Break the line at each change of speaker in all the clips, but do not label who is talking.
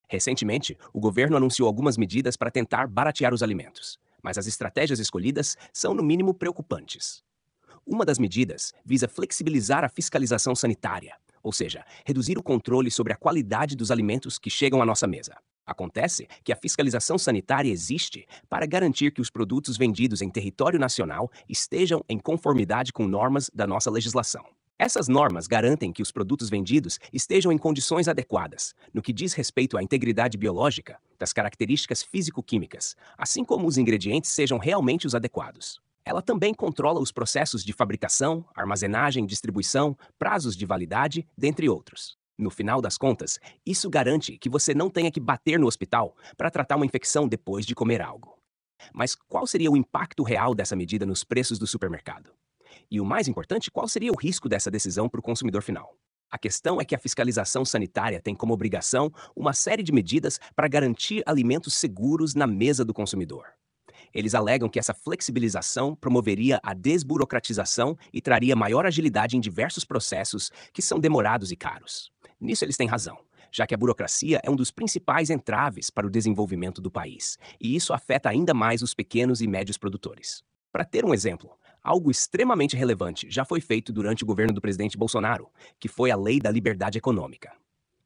Recentemente, o governo anunciou algumas medidas para tentar baratear os alimentos, mas as estratégias escolhidas são, no mínimo, preocupantes. Uma das medidas visa flexibilizar a fiscalização sanitária, ou seja, reduzir o controle sobre a qualidade dos alimentos que chegam à nossa mesa. Acontece que a fiscalização sanitária existe para garantir que os produtos vendidos em território nacional estejam em conformidade com normas da nossa legislação. Essas normas garantem que os produtos vendidos estejam em condições adequadas, no que diz respeito à integridade biológica, das características físico-químicas, assim como os ingredientes sejam realmente os adequados. Ela também controla os processos de fabricação, armazenagem, distribuição, prazos de validade, dentre outros. No final das contas, isso garante que você não tenha que bater no hospital para tratar uma infecção depois de comer algo. Mas qual seria o impacto real dessa medida nos preços do supermercado? E o mais importante, qual seria o risco dessa decisão para o consumidor final? A questão é que a fiscalização sanitária tem como obrigação uma série de medidas para garantir alimentos seguros na mesa do consumidor. Eles alegam que essa flexibilização promoveria a desburocratização e traria maior agilidade em diversos processos que são demorados e caros. Nisso eles têm razão, já que a burocracia é um dos principais entraves para o desenvolvimento do país, e isso afeta ainda mais os pequenos e médios produtores. Para ter um exemplo, algo extremamente relevante já foi feito durante o governo do presidente Bolsonaro, que foi a Lei da Liberdade Econômica.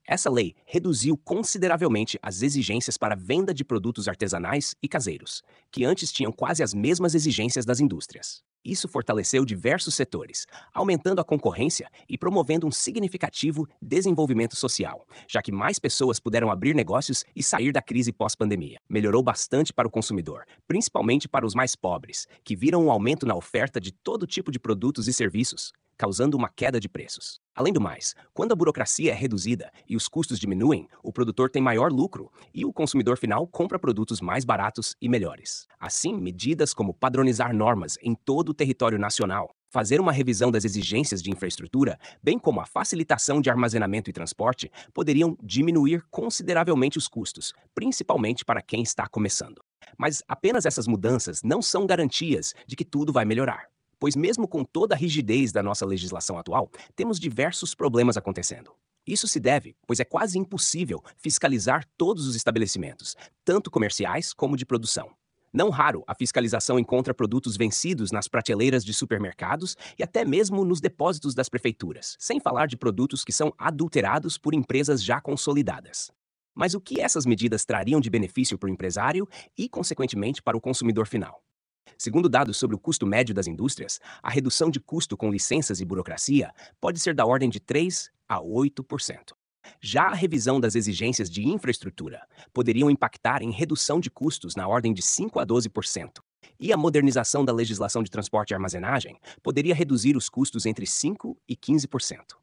Essa lei reduziu consideravelmente as exigências para a venda de produtos artesanais e caseiros, que antes tinham quase as mesmas exigências das indústrias. Isso fortaleceu diversos setores, aumentando a concorrência e promovendo um significativo desenvolvimento social, já que mais pessoas puderam abrir negócios e sair da crise pós-pandemia. Melhorou bastante para o consumidor, principalmente para os mais pobres, que viram um aumento na oferta de todo tipo de produtos e serviços, causando uma queda de preços. Além do mais, quando a burocracia é reduzida e os custos diminuem, o produtor tem maior lucro e o consumidor final compra produtos mais baratos e melhores. Assim, medidas como padronizar normas em todo o território nacional, fazer uma revisão das exigências de infraestrutura, bem como a facilitação de armazenamento e transporte, poderiam diminuir consideravelmente os custos, principalmente para quem está começando. Mas apenas essas mudanças não são garantias de que tudo vai melhorar. Pois mesmo com toda a rigidez da nossa legislação atual, temos diversos problemas acontecendo. Isso se deve, pois é quase impossível fiscalizar todos os estabelecimentos, tanto comerciais como de produção. Não raro, a fiscalização encontra produtos vencidos nas prateleiras de supermercados e até mesmo nos depósitos das prefeituras, sem falar de produtos que são adulterados por empresas já consolidadas. Mas o que essas medidas trariam de benefício para o empresário e, consequentemente, para o consumidor final? Segundo dados sobre o custo médio das indústrias, a redução de custo com licenças e burocracia pode ser da ordem de 3 a 8%. Já a revisão das exigências de infraestrutura poderiam impactar em redução de custos na ordem de 5 a 12%. E a modernização da legislação de transporte e armazenagem poderia reduzir os custos entre 5 e 15%.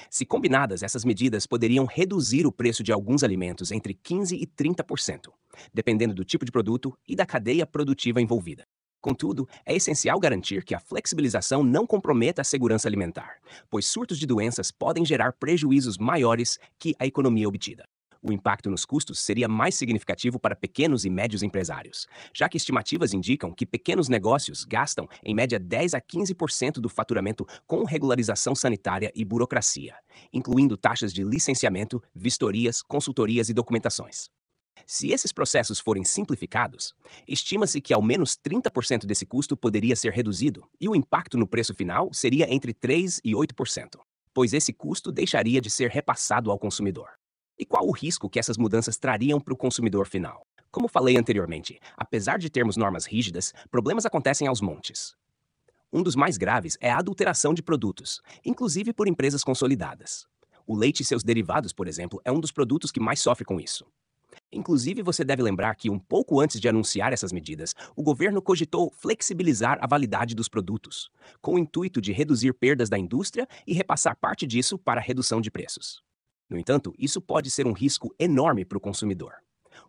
Se combinadas, essas medidas poderiam reduzir o preço de alguns alimentos entre 15 e 30%, dependendo do tipo de produto e da cadeia produtiva envolvida. Contudo, é essencial garantir que a flexibilização não comprometa a segurança alimentar, pois surtos de doenças podem gerar prejuízos maiores que a economia obtida. O impacto nos custos seria mais significativo para pequenos e médios empresários, já que estimativas indicam que pequenos negócios gastam, em média, 10 a 15% do faturamento com regularização sanitária e burocracia, incluindo taxas de licenciamento, vistorias, consultorias e documentações. Se esses processos forem simplificados, estima-se que ao menos 30% desse custo poderia ser reduzido e o impacto no preço final seria entre 3 e 8%, pois esse custo deixaria de ser repassado ao consumidor. E qual o risco que essas mudanças trariam para o consumidor final? Como falei anteriormente, apesar de termos normas rígidas, problemas acontecem aos montes. Um dos mais graves é a adulteração de produtos, inclusive por empresas consolidadas. O leite e seus derivados, por exemplo, é um dos produtos que mais sofre com isso. Inclusive, você deve lembrar que, um pouco antes de anunciar essas medidas, o governo cogitou flexibilizar a validade dos produtos, com o intuito de reduzir perdas da indústria e repassar parte disso para a redução de preços. No entanto, isso pode ser um risco enorme para o consumidor.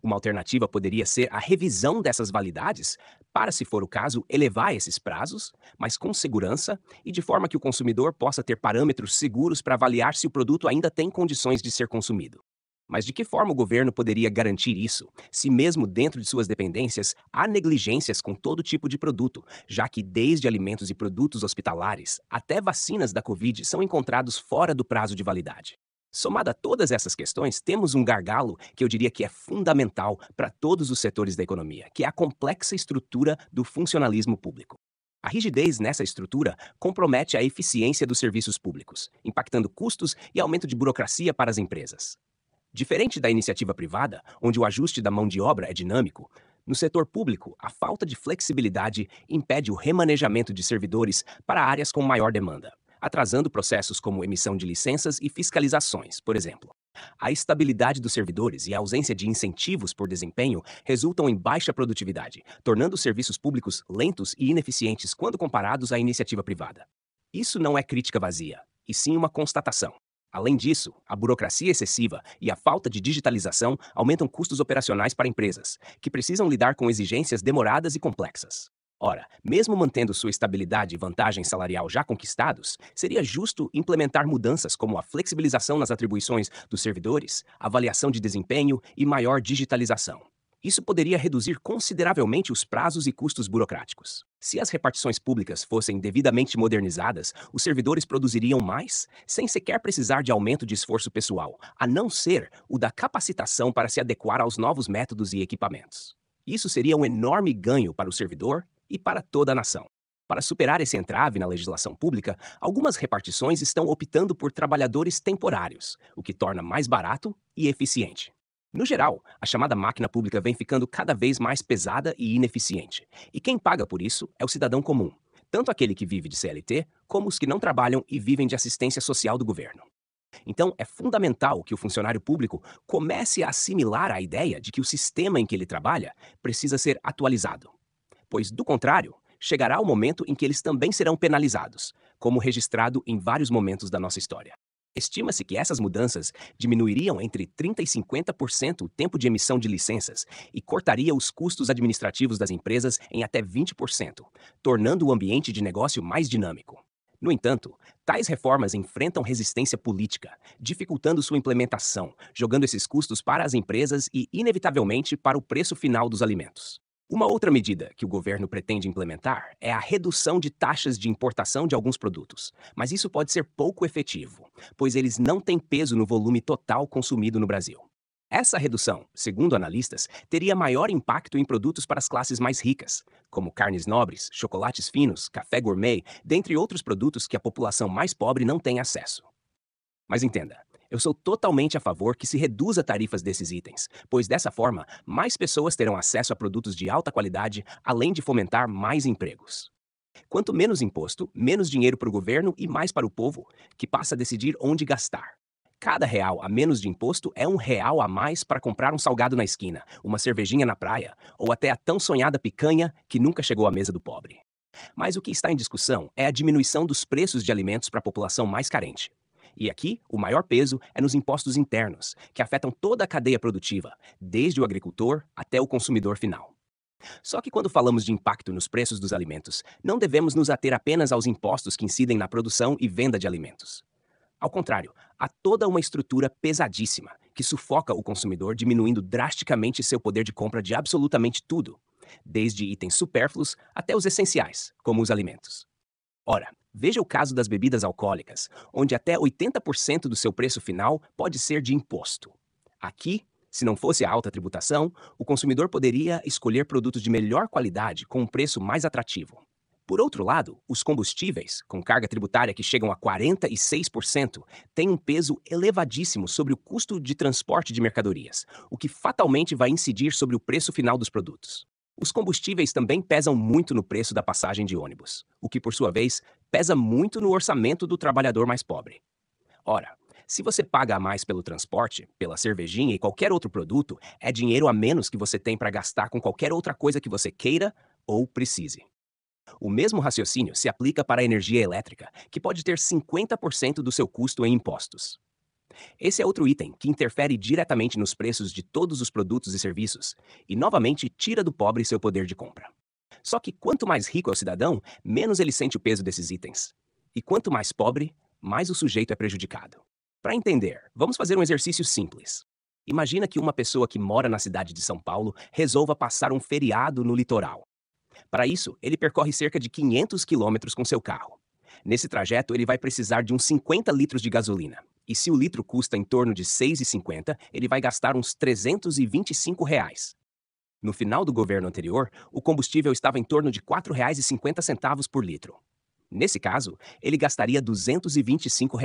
Uma alternativa poderia ser a revisão dessas validades para, se for o caso, elevar esses prazos, mas com segurança e de forma que o consumidor possa ter parâmetros seguros para avaliar se o produto ainda tem condições de ser consumido. Mas de que forma o governo poderia garantir isso, se mesmo dentro de suas dependências há negligências com todo tipo de produto, já que desde alimentos e produtos hospitalares até vacinas da Covid são encontrados fora do prazo de validade? Somado a todas essas questões, temos um gargalo que eu diria que é fundamental para todos os setores da economia, que é a complexa estrutura do funcionalismo público. A rigidez nessa estrutura compromete a eficiência dos serviços públicos, impactando custos e aumento de burocracia para as empresas. Diferente da iniciativa privada, onde o ajuste da mão de obra é dinâmico, no setor público, a falta de flexibilidade impede o remanejamento de servidores para áreas com maior demanda, atrasando processos como emissão de licenças e fiscalizações, por exemplo. A estabilidade dos servidores e a ausência de incentivos por desempenho resultam em baixa produtividade, tornando os serviços públicos lentos e ineficientes quando comparados à iniciativa privada. Isso não é crítica vazia, e sim uma constatação. Além disso, a burocracia excessiva e a falta de digitalização aumentam custos operacionais para empresas, que precisam lidar com exigências demoradas e complexas. Ora, mesmo mantendo sua estabilidade e vantagem salarial já conquistados, seria justo implementar mudanças como a flexibilização nas atribuições dos servidores, avaliação de desempenho e maior digitalização. Isso poderia reduzir consideravelmente os prazos e custos burocráticos. Se as repartições públicas fossem devidamente modernizadas, os servidores produziriam mais, sem sequer precisar de aumento de esforço pessoal, a não ser o da capacitação para se adequar aos novos métodos e equipamentos. Isso seria um enorme ganho para o servidor e para toda a nação. Para superar esse entrave na legislação pública, algumas repartições estão optando por trabalhadores temporários, o que torna mais barato e eficiente. No geral, a chamada máquina pública vem ficando cada vez mais pesada e ineficiente. E quem paga por isso é o cidadão comum, tanto aquele que vive de CLT, como os que não trabalham e vivem de assistência social do governo. Então, é fundamental que o funcionário público comece a assimilar a ideia de que o sistema em que ele trabalha precisa ser atualizado. Pois, do contrário, chegará o momento em que eles também serão penalizados, como registrado em vários momentos da nossa história. Estima-se que essas mudanças diminuiriam entre 30% e 50% o tempo de emissão de licenças e cortaria os custos administrativos das empresas em até 20%, tornando o ambiente de negócio mais dinâmico. No entanto, tais reformas enfrentam resistência política, dificultando sua implementação, jogando esses custos para as empresas e, inevitavelmente, para o preço final dos alimentos. Uma outra medida que o governo pretende implementar é a redução de taxas de importação de alguns produtos, mas isso pode ser pouco efetivo, pois eles não têm peso no volume total consumido no Brasil. Essa redução, segundo analistas, teria maior impacto em produtos para as classes mais ricas, como carnes nobres, chocolates finos, café gourmet, dentre outros produtos que a população mais pobre não tem acesso. Mas entenda, eu sou totalmente a favor que se reduza tarifas desses itens, pois dessa forma, mais pessoas terão acesso a produtos de alta qualidade, além de fomentar mais empregos. Quanto menos imposto, menos dinheiro para o governo e mais para o povo, que passa a decidir onde gastar. Cada real a menos de imposto é um real a mais para comprar um salgado na esquina, uma cervejinha na praia, ou até a tão sonhada picanha que nunca chegou à mesa do pobre. Mas o que está em discussão é a diminuição dos preços de alimentos para a população mais carente. E aqui, o maior peso é nos impostos internos, que afetam toda a cadeia produtiva, desde o agricultor até o consumidor final. Só que quando falamos de impacto nos preços dos alimentos, não devemos nos ater apenas aos impostos que incidem na produção e venda de alimentos. Ao contrário, há toda uma estrutura pesadíssima que sufoca o consumidor, diminuindo drasticamente seu poder de compra de absolutamente tudo, desde itens supérfluos até os essenciais, como os alimentos. Ora, veja o caso das bebidas alcoólicas, onde até 80% do seu preço final pode ser de imposto. Aqui, se não fosse a alta tributação, o consumidor poderia escolher produtos de melhor qualidade com um preço mais atrativo. Por outro lado, os combustíveis, com carga tributária que chegam a 46%, têm um peso elevadíssimo sobre o custo de transporte de mercadorias, o que fatalmente vai incidir sobre o preço final dos produtos. Os combustíveis também pesam muito no preço da passagem de ônibus, o que, por sua vez, pesa muito no orçamento do trabalhador mais pobre. Ora, se você paga a mais pelo transporte, pela cervejinha e qualquer outro produto, é dinheiro a menos que você tem para gastar com qualquer outra coisa que você queira ou precise. O mesmo raciocínio se aplica para a energia elétrica, que pode ter 50% do seu custo em impostos. Esse é outro item que interfere diretamente nos preços de todos os produtos e serviços e, novamente, tira do pobre seu poder de compra. Só que quanto mais rico é o cidadão, menos ele sente o peso desses itens. E quanto mais pobre, mais o sujeito é prejudicado. Para entender, vamos fazer um exercício simples. Imagina que uma pessoa que mora na cidade de São Paulo resolva passar um feriado no litoral. Para isso, ele percorre cerca de 500 quilômetros com seu carro. Nesse trajeto, ele vai precisar de uns 50 litros de gasolina. E se o litro custa em torno de R$ 6,50, ele vai gastar uns R$ 325. No final do governo anterior, o combustível estava em torno de R$ 4,50 por litro. Nesse caso, ele gastaria R$ 225,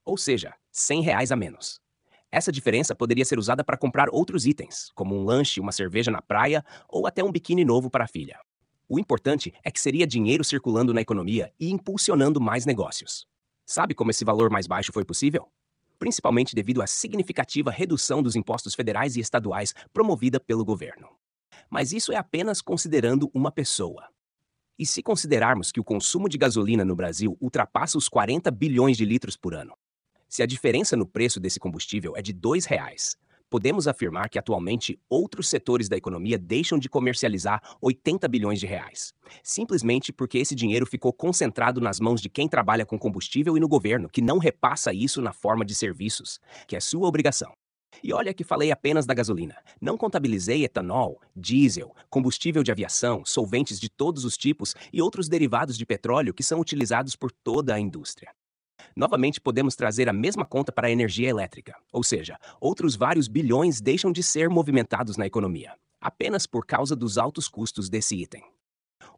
ou seja, R$ 100 a menos. Essa diferença poderia ser usada para comprar outros itens, como um lanche, uma cerveja na praia ou até um biquíni novo para a filha. O importante é que seria dinheiro circulando na economia e impulsionando mais negócios. Sabe como esse valor mais baixo foi possível? Principalmente devido à significativa redução dos impostos federais e estaduais promovida pelo governo. Mas isso é apenas considerando uma pessoa. E se considerarmos que o consumo de gasolina no Brasil ultrapassa os 40 bilhões de litros por ano? Se a diferença no preço desse combustível é de R$ 2, podemos afirmar que atualmente outros setores da economia deixam de comercializar 80 bilhões de reais, simplesmente porque esse dinheiro ficou concentrado nas mãos de quem trabalha com combustível e no governo, que não repassa isso na forma de serviços, que é sua obrigação. E olha que falei apenas da gasolina. Não contabilizei etanol, diesel, combustível de aviação, solventes de todos os tipos e outros derivados de petróleo que são utilizados por toda a indústria. Novamente, podemos trazer a mesma conta para a energia elétrica, ou seja, outros vários bilhões deixam de ser movimentados na economia, apenas por causa dos altos custos desse item.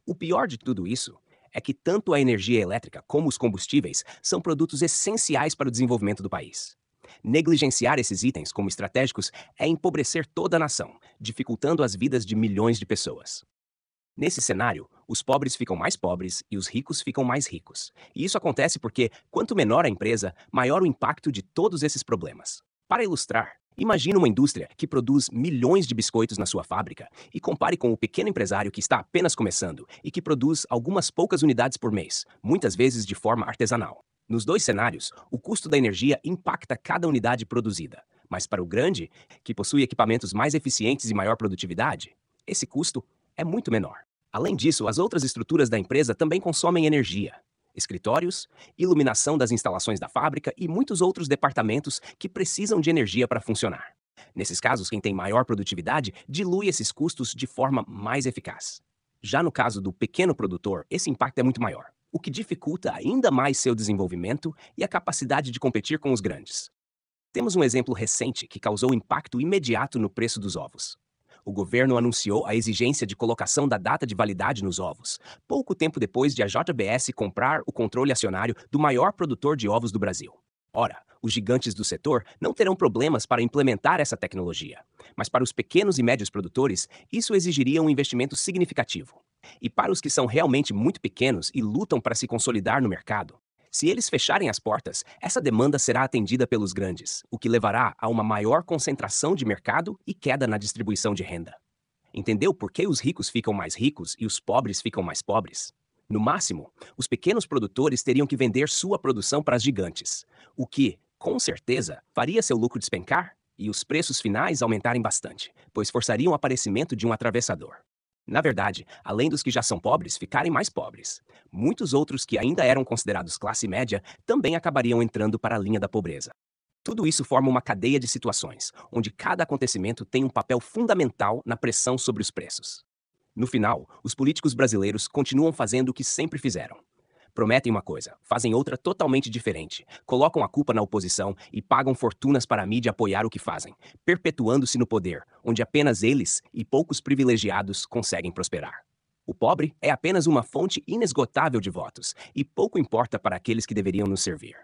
O pior de tudo isso é que tanto a energia elétrica como os combustíveis são produtos essenciais para o desenvolvimento do país. Negligenciar esses itens como estratégicos é empobrecer toda a nação, dificultando as vidas de milhões de pessoas. Nesse cenário, os pobres ficam mais pobres e os ricos ficam mais ricos. E isso acontece porque, quanto menor a empresa, maior o impacto de todos esses problemas. Para ilustrar, imagine uma indústria que produz milhões de biscoitos na sua fábrica e compare com o pequeno empresário que está apenas começando e que produz algumas poucas unidades por mês, muitas vezes de forma artesanal. Nos dois cenários, o custo da energia impacta cada unidade produzida. Mas para o grande, que possui equipamentos mais eficientes e maior produtividade, esse custo é muito menor. Além disso, as outras estruturas da empresa também consomem energia. Escritórios, iluminação das instalações da fábrica e muitos outros departamentos que precisam de energia para funcionar. Nesses casos, quem tem maior produtividade dilui esses custos de forma mais eficaz. Já no caso do pequeno produtor, esse impacto é muito maior, o que dificulta ainda mais seu desenvolvimento e a capacidade de competir com os grandes. Temos um exemplo recente que causou impacto imediato no preço dos ovos. O governo anunciou a exigência de colocação da data de validade nos ovos, pouco tempo depois de a JBS comprar o controle acionário do maior produtor de ovos do Brasil. Ora, os gigantes do setor não terão problemas para implementar essa tecnologia, mas para os pequenos e médios produtores, isso exigiria um investimento significativo. E para os que são realmente muito pequenos e lutam para se consolidar no mercado, se eles fecharem as portas, essa demanda será atendida pelos grandes, o que levará a uma maior concentração de mercado e queda na distribuição de renda. Entendeu por que os ricos ficam mais ricos e os pobres ficam mais pobres? No máximo, os pequenos produtores teriam que vender sua produção para as gigantes, o que, com certeza, faria seu lucro despencar e os preços finais aumentarem bastante, pois forçariam o aparecimento de um atravessador. Na verdade, além dos que já são pobres ficarem mais pobres, muitos outros que ainda eram considerados classe média também acabariam entrando para a linha da pobreza. Tudo isso forma uma cadeia de situações, onde cada acontecimento tem um papel fundamental na pressão sobre os preços. No final, os políticos brasileiros continuam fazendo o que sempre fizeram. Prometem uma coisa, fazem outra totalmente diferente, colocam a culpa na oposição e pagam fortunas para a mídia apoiar o que fazem, perpetuando-se no poder, onde apenas eles e poucos privilegiados conseguem prosperar. O pobre é apenas uma fonte inesgotável de votos e pouco importa para aqueles que deveriam nos servir.